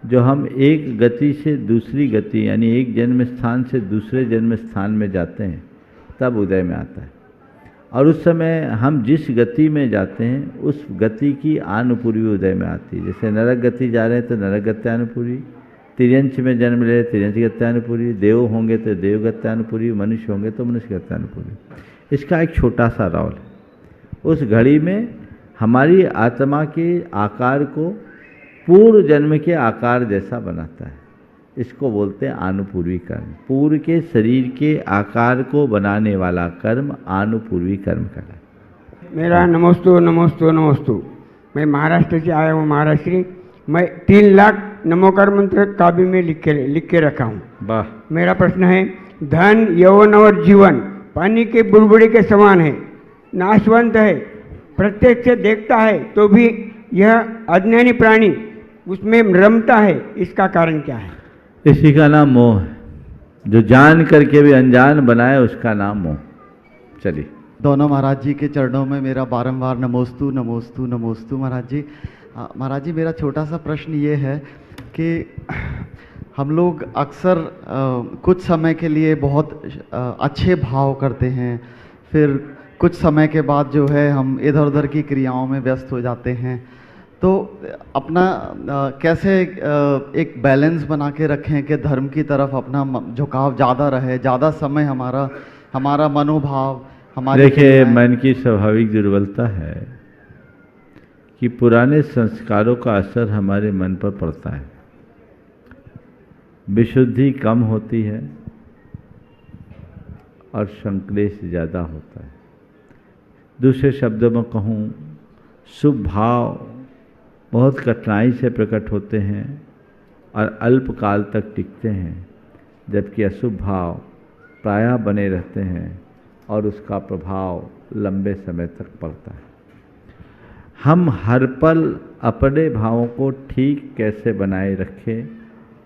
[SPEAKER 2] जो हम एक गति से दूसरी गति, यानी एक जन्म स्थान से दूसरे जन्म स्थान में जाते हैं, तब उदय में आता है। और उस समय हम जिस गति में जाते हैं उस गति की आनुपूर्वी उदय में आती है। जैसे नरक गति जा रहे हैं तो नरक गत्यानुपूर्वी, तिर्यंच में जन्म ले तिर्यंच गत्यानुपूर्वी, देव होंगे तो देव गत्यानुपूर्वी, मनुष्य होंगे तो मनुष्य गत्यानुपूर्वी। इसका एक छोटा सा रोल है। उस घड़ी में हमारी आत्मा के आकार को पूर्व जन्म के आकार जैसा बनाता है। इसको बोलते हैं आनुपूर्वी कर्म। पूर्व के शरीर के आकार को बनाने वाला कर्म आनुपूर्वी कर्म कहलाता है।
[SPEAKER 10] मेरा नमोस्तु नमोस्तु नमोस्तु। मैं महाराष्ट्र से आया हूँ महाराज श्री। मैं 3 लाख नमोकार मंत्र काव्य में लिख के रखा हूँ।
[SPEAKER 2] वाह।
[SPEAKER 10] मेरा प्रश्न है, धन यौवन और जीवन पानी के बुलबुले के समान है, नाशवंत है, प्रत्यक्ष से देखता है तो भी यह अज्ञानी प्राणी उसमें रमता है, इसका कारण क्या है?
[SPEAKER 2] इसी का नाम मोह है। जो जान करके भी अनजान बनाए उसका नाम मोह। चलिए।
[SPEAKER 11] दोनों महाराज जी के चरणों में मेरा बारंबार नमोस्तु नमोस्तु नमोस्तु। महाराज जी, महाराज जी, मेरा छोटा सा प्रश्न ये है कि हम लोग अक्सर कुछ समय के लिए बहुत अच्छे भाव करते हैं, फिर कुछ समय के बाद जो है हम इधर उधर की क्रियाओं में व्यस्त हो जाते हैं। तो अपना कैसे एक बैलेंस बना के रखें कि धर्म की तरफ अपना झुकाव ज़्यादा रहे, ज़्यादा समय हमारा मनोभाव हमारे।
[SPEAKER 2] देखिए, मन की स्वाभाविक दुर्बलता है कि पुराने संस्कारों का असर हमारे मन पर पड़ता है। विशुद्धि कम होती है और संक्लेश ज़्यादा होता है। दूसरे शब्दों में कहूँ, शुभ भाव बहुत कठिनाई से प्रकट होते हैं और अल्प काल तक टिकते हैं, जबकि अशुभ भाव प्रायः बने रहते हैं और उसका प्रभाव लंबे समय तक पड़ता है। हम हर पल अपने भावों को ठीक कैसे बनाए रखें,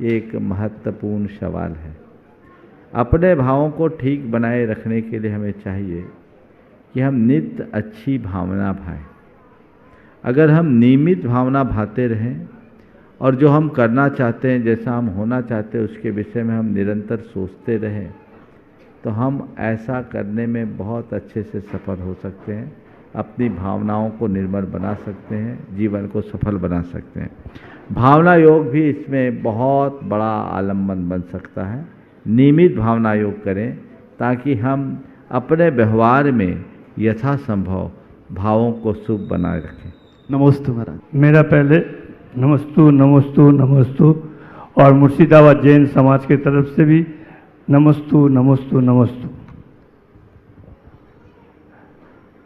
[SPEAKER 2] ये एक महत्वपूर्ण सवाल है। अपने भावों को ठीक बनाए रखने के लिए हमें चाहिए कि हम नित्य अच्छी भावना भाएं। अगर हम नियमित भावना भाते रहें और जो हम करना चाहते हैं, जैसा हम होना चाहते हैं, उसके विषय में हम निरंतर सोचते रहें, तो हम ऐसा करने में बहुत अच्छे से सफल हो सकते हैं। अपनी भावनाओं को निर्मल बना सकते हैं, जीवन को सफल बना सकते हैं। भावना योग भी इसमें बहुत बड़ा आलम्बन बन सकता है। नियमित भावना योग करें ताकि हम अपने व्यवहार में यथासंभव भावों को शुभ बनाए रखें।
[SPEAKER 11] नमोस्तु महाराज।
[SPEAKER 6] मेरा पहले नमस्तु नमस्तु नमस्तु, और मुर्शिदाबाद जैन समाज की तरफ से भी नमस्तु नमस्तु नमस्तु।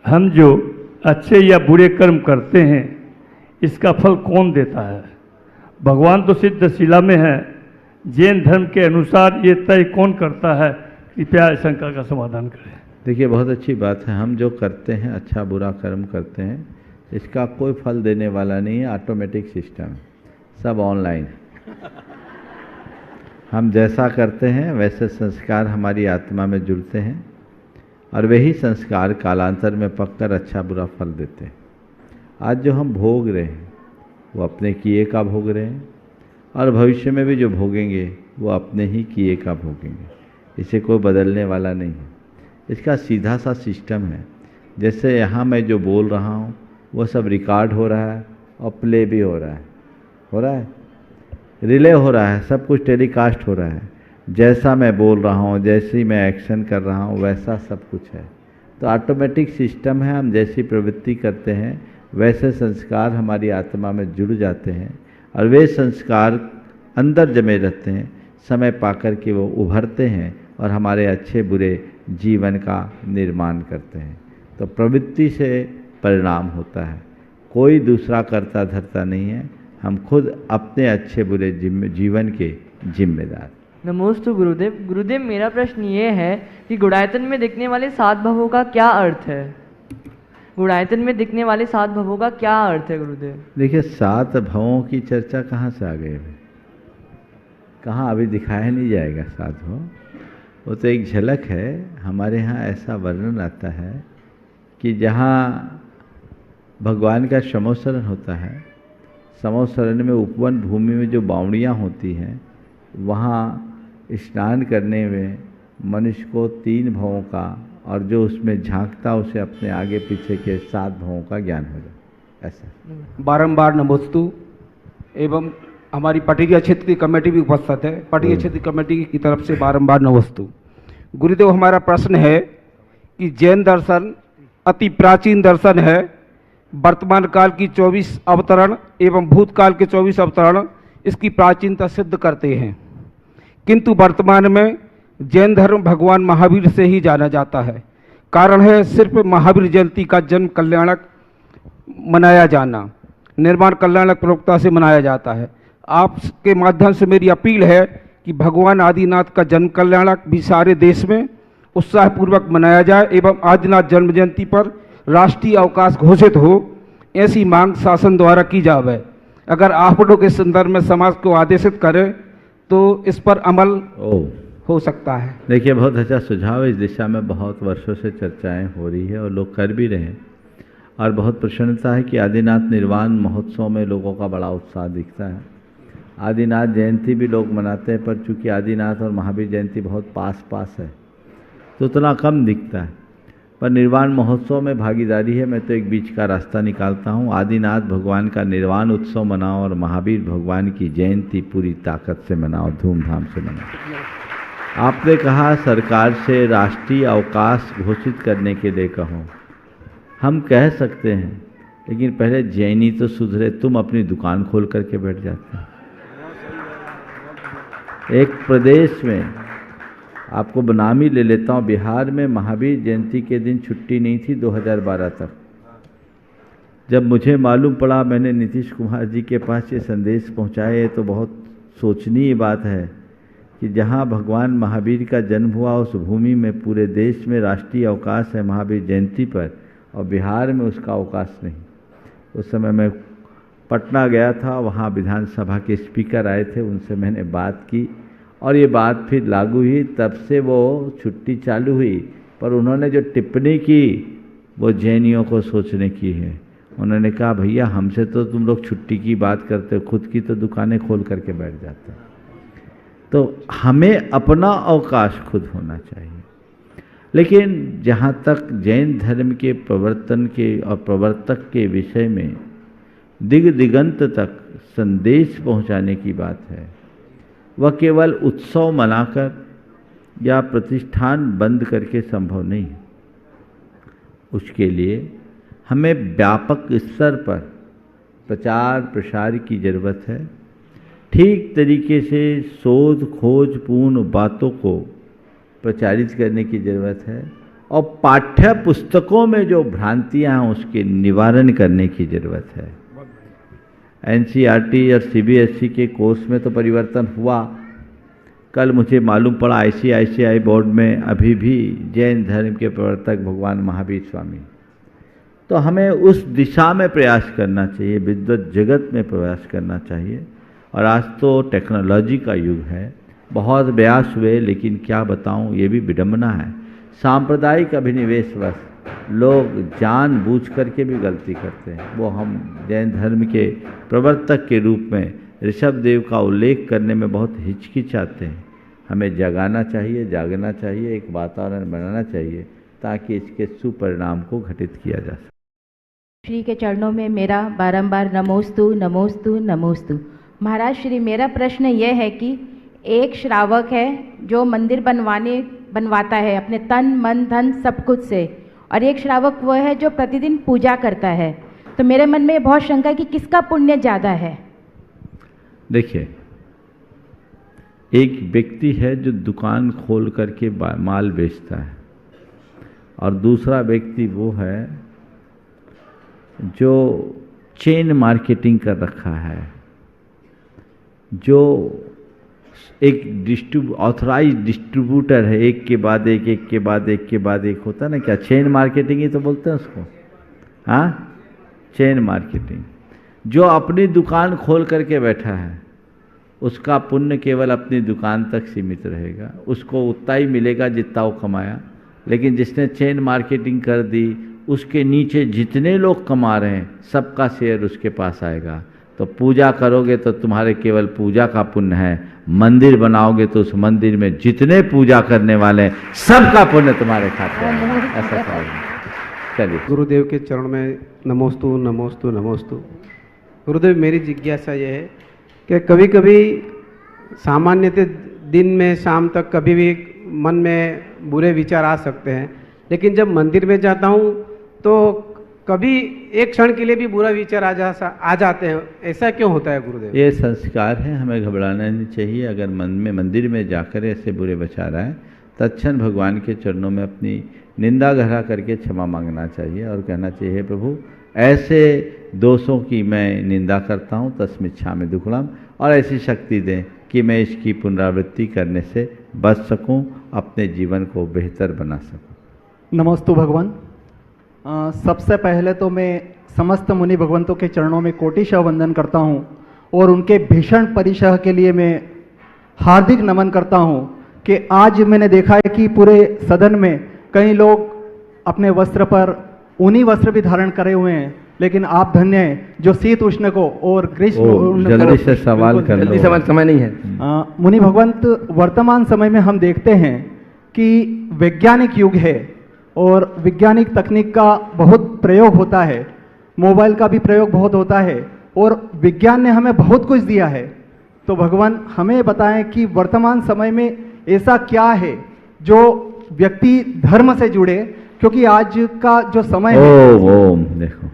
[SPEAKER 6] हम जो अच्छे या बुरे कर्म करते हैं, इसका फल कौन देता है? भगवान तो सिद्ध शिला में है, जैन धर्म के अनुसार ये तय कौन करता है? कृपया इस शंका का समाधान करें।
[SPEAKER 2] देखिए, बहुत अच्छी बात है। हम जो करते हैं, अच्छा बुरा कर्म करते हैं, इसका कोई फल देने वाला नहीं है। ऑटोमेटिक सिस्टम, सब ऑनलाइन है। हम जैसा करते हैं वैसे संस्कार हमारी आत्मा में जुड़ते हैं और वही संस्कार कालांतर में पककर अच्छा बुरा फल देते हैं। आज जो हम भोग रहे हैं वो अपने किए का भोग रहे हैं और भविष्य में भी जो भोगेंगे वो अपने ही किए का भोगेंगे। इसे कोई बदलने वाला नहीं है। इसका सीधा सा सिस्टम है। जैसे यहाँ मैं जो बोल रहा हूँ वो सब रिकॉर्ड हो रहा है और प्ले भी हो रहा है, रिले हो रहा है, सब कुछ टेलीकास्ट हो रहा है। जैसा मैं बोल रहा हूँ, जैसी मैं एक्शन कर रहा हूँ, वैसा सब कुछ है। तो ऑटोमेटिक सिस्टम है। हम जैसी प्रवृत्ति करते हैं वैसे संस्कार हमारी आत्मा में जुड़ जाते हैं और वे संस्कार अंदर जमे रहते हैं। समय पाकर के वो उभरते हैं और हमारे अच्छे बुरे जीवन का निर्माण करते हैं। तो प्रवृत्ति से परिणाम होता है, कोई दूसरा करता धरता नहीं है। हम खुद अपने अच्छे बुरे जीवन के जिम्मेदार।
[SPEAKER 12] नमोस्तु गुरुदेव। गुरुदेव, मेरा प्रश्न ये है कि गुणायतन में दिखने वाले 7 भवों का क्या अर्थ है? गुणायतन में दिखने वाले 7 भवों का क्या अर्थ है गुरुदेव?
[SPEAKER 2] देखिए, 7 भवों की चर्चा कहाँ से आ गई? कहाँ अभी दिखाया नहीं जाएगा 7 भव। वो तो एक झलक है। हमारे यहाँ ऐसा वर्णन आता है कि जहाँ भगवान का समोसरण होता है, समोसरण में उपवन भूमि में जो बावड़ियाँ होती हैं, वहाँ स्नान करने में मनुष्य को 3 भवों का और जो उसमें झांकता उसे अपने आगे पीछे के 7 भवों का ज्ञान हो जाए। ऐसा
[SPEAKER 13] बारंबार नमोस्तु। एवं हमारी पटिया क्षेत्र की कमेटी भी उपस्थित है। पटिया क्षेत्र कमेटी की तरफ से बारंबार नमोस्तु। गुरुदेव, हमारा प्रश्न है कि जैन दर्शन अति प्राचीन दर्शन है। वर्तमान काल की 24 अवतरण एवं भूतकाल के 24 अवतरण इसकी प्राचीनता सिद्ध करते हैं, किंतु वर्तमान में जैन धर्म भगवान महावीर से ही जाना जाता है। कारण है सिर्फ महावीर जयंती का जन्म कल्याणक मनाया जाना, निर्माण कल्याणक प्रवक्ता से मनाया जाता है। आपके माध्यम से मेरी अपील है कि भगवान आदिनाथ का जन्म कल्याणक भी सारे देश में उत्साहपूर्वक मनाया जाए एवं आदिनाथ जन्म जयंती पर राष्ट्रीय अवकाश घोषित हो, ऐसी मांग शासन द्वारा की जाए। अगर आप लोग के संदर्भ में समाज को आदेशित करें तो इस पर अमल हो सकता है।
[SPEAKER 2] देखिए, बहुत अच्छा सुझाव। इस दिशा में बहुत वर्षों से चर्चाएं हो रही है और लोग कर भी रहे हैं और बहुत प्रसन्नता है कि आदिनाथ निर्वाण महोत्सव में लोगों का बड़ा उत्साह दिखता है। आदिनाथ जयंती भी लोग मनाते हैं, पर चूंकि आदिनाथ और महावीर जयंती बहुत पास है तो उतना कम दिखता है। पर निर्वाण महोत्सव में भागीदारी है। मैं तो एक बीच का रास्ता निकालता हूँ। आदिनाथ भगवान का निर्वाण उत्सव मनाओ और महावीर भगवान की जयंती पूरी ताकत से मनाओ, धूमधाम से मनाओ। आपने कहा सरकार से राष्ट्रीय अवकाश घोषित करने के लिए कहो। हम कह सकते हैं, लेकिन पहले जैनी तो सुधरे। तुम अपनी दुकान खोल करके बैठ जाते हैं। एक प्रदेश में आपको बनामी ले लेता हूँ, बिहार में महावीर जयंती के दिन छुट्टी नहीं थी 2012 तक। जब मुझे मालूम पड़ा, मैंने नीतीश कुमार जी के पास ये संदेश पहुँचाए। तो बहुत सोचनीय बात है कि जहाँ भगवान महावीर का जन्म हुआ उस भूमि में पूरे देश में राष्ट्रीय अवकाश है महावीर जयंती पर, और बिहार में उसका अवकाश नहीं। उस समय मैं पटना गया था, वहाँ विधानसभा के स्पीकर आए थे, उनसे मैंने बात की और ये बात फिर लागू हुई। तब से वो छुट्टी चालू हुई, पर उन्होंने जो टिप्पणी की वो जैनियों को सोचने की है। उन्होंने कहा, भैया हमसे तो तुम लोग छुट्टी की बात करते हो, खुद की तो दुकानें खोल करके बैठ जाते हो। तो हमें अपना अवकाश खुद होना चाहिए। लेकिन जहाँ तक जैन धर्म के प्रवर्तन के और प्रवर्तक के विषय में दिग दिगंत तक संदेश पहुँचाने की बात है, वह केवल उत्सव मनाकर या प्रतिष्ठान बंद करके संभव नहीं है। उसके लिए हमें व्यापक स्तर पर प्रचार प्रसार की जरूरत है। ठीक तरीके से शोध खोजपूर्ण बातों को प्रचारित करने की जरूरत है और पाठ्य पुस्तकों में जो भ्रांतियां हैं उसके निवारण करने की जरूरत है। एनसीईआरटी और सीबीएसई के कोर्स में तो परिवर्तन हुआ। कल मुझे मालूम पड़ा आईसीआईसीआई बोर्ड में अभी भी जैन धर्म के प्रवर्तक भगवान महावीर स्वामी। तो हमें उस दिशा में प्रयास करना चाहिए, विद्वत जगत में प्रयास करना चाहिए। और आज तो टेक्नोलॉजी का युग है, बहुत प्रयास हुए, लेकिन क्या बताऊं, ये भी विडंबना है। सांप्रदायिक अभिनिवेशवश लोग जानबूझ करके भी गलती करते हैं। वो हम जैन धर्म के प्रवर्तक के रूप में ऋषभ देव का उल्लेख करने में बहुत हिचकिचाते हैं। हमें जगाना चाहिए, जागना चाहिए, एक वातावरण बनाना चाहिए ताकि इसके सुपरिणाम को घटित किया जा सके।
[SPEAKER 14] श्री के चरणों में मेरा बारंबार नमोस्तु नमोस्तु नमोस्तु। महाराज श्री, मेरा प्रश्न यह है कि एक श्रावक है जो मंदिर बनवाता है अपने तन मन धन सब कुछ से, और एक श्रावक वह है जो प्रतिदिन पूजा करता है। तो मेरे मन में बहुत शंका है कि किसका पुण्य ज़्यादा है।
[SPEAKER 2] देखिए, एक व्यक्ति है जो दुकान खोल करके माल बेचता है, और दूसरा व्यक्ति वो है जो चेन मार्केटिंग कर रखा है, जो एक ऑथराइज डिस्ट्रीब्यूटर है, एक के बाद एक, एक के बाद एक के बाद एक होता है ना, क्या चेन मार्केटिंग ही तो बोलते हैं उसको, हाँ, चेन मार्केटिंग। जो अपनी दुकान खोल करके बैठा है उसका पुण्य केवल अपनी दुकान तक सीमित रहेगा, उसको उतना ही मिलेगा जितना वो कमाया। लेकिन जिसने चेन मार्केटिंग कर दी, उसके नीचे जितने लोग कमा रहे हैं सबका शेयर उसके पास आएगा। तो पूजा करोगे तो तुम्हारे केवल पूजा का पुण्य है, मंदिर बनाओगे तो उस मंदिर में जितने पूजा करने वाले हैं सबका पुण्य तुम्हारे खाते आएगा। ऐसा कहोगे। चलिए,
[SPEAKER 13] गुरुदेव के चरण में नमोस्तु नमोस्तु नमोस्तु। गुरुदेव, मेरी जिज्ञासा ये है कि कभी कभी सामान्यतः दिन में शाम तक कभी भी मन में बुरे विचार आ सकते हैं, लेकिन जब मंदिर में जाता हूँ तो कभी एक क्षण के लिए भी बुरा विचार आ जाते हैं। ऐसा क्यों होता है गुरुदेव?
[SPEAKER 2] ये संस्कार है, हमें घबराना नहीं चाहिए। अगर मंदिर में जाकर ऐसे बुरे विचार आए, तत्क्षण भगवान के चरणों में अपनी निंदा गहरा करके क्षमा मांगना चाहिए और कहना चाहिए, प्रभु ऐसे दोषों की मैं निंदा करता हूँ, तस्मिच्छामि दुक्कडम, और ऐसी शक्ति दें कि मैं इसकी पुनरावृत्ति करने से बच सकूँ, अपने जीवन को बेहतर बना सकूँ।
[SPEAKER 15] नमोस्तु भगवान। सबसे पहले तो मैं समस्त मुनि भगवंतों के चरणों में कोटिशः वंदन करता हूँ और उनके भीषण परिशह के लिए मैं हार्दिक नमन करता हूँ कि आज मैंने देखा है कि पूरे सदन में कई लोग अपने वस्त्र पर ऊनी वस्त्र भी धारण करे हुए हैं, लेकिन आप धन्य हैं जो शीत उष्ण को और ग्रीष्म।
[SPEAKER 2] जल्दी से सवाल कर लो,
[SPEAKER 15] जल्दी समय नहीं है। मुनि भगवंत, वर्तमान समय में हम देखते हैं कि वैज्ञानिक युग है और वैज्ञानिक तकनीक का बहुत प्रयोग होता है, मोबाइल का भी प्रयोग बहुत होता है, और विज्ञान ने हमें बहुत कुछ दिया है। तो भगवान हमें बताएं कि वर्तमान समय में ऐसा क्या है जो व्यक्ति धर्म से जुड़े, क्योंकि आज का जो समय है।
[SPEAKER 2] देखो,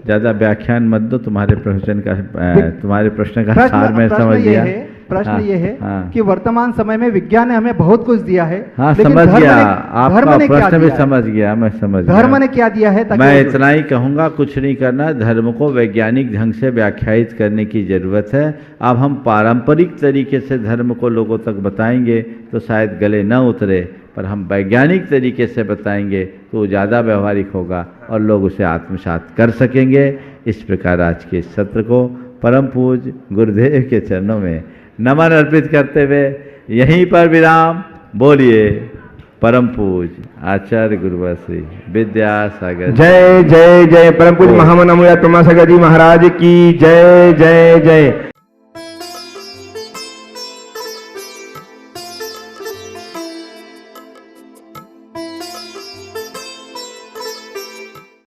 [SPEAKER 2] ज़्यादा व्याख्यान मत दो, तुम्हारे प्रश्न का सार में समझ लिया।
[SPEAKER 15] प्रश्न ये है कि वर्तमान समय में विज्ञान ने हमें बहुत कुछ दिया है।
[SPEAKER 2] हाँ, समझ गया, आपका प्रश्न भी समझ गया, मैं समझ गया।
[SPEAKER 15] धर्म ने क्या दिया है?
[SPEAKER 2] मैं इतना ही कहूँगा, कुछ नहीं करना, धर्म को वैज्ञानिक ढंग से व्याख्यायित करने की जरूरत है। अब हम पारंपरिक तरीके से धर्म को लोगों तक बताएंगे तो शायद गले न उतरे, पर हम वैज्ञानिक तरीके से बताएंगे तो ज़्यादा व्यवहारिक होगा और लोग उसे आत्मसात कर सकेंगे। इस प्रकार आज के सत्र को परम पूज्य गुरुदेव के चरणों में नमन अर्पित करते हुए यहीं पर विराम। बोलिए परम पूज्य आचार्य गुरुवर श्री विद्यासागर।
[SPEAKER 1] जय जय जय। परम पूज्य महामना परमासागर जी महाराज की जय जय जय।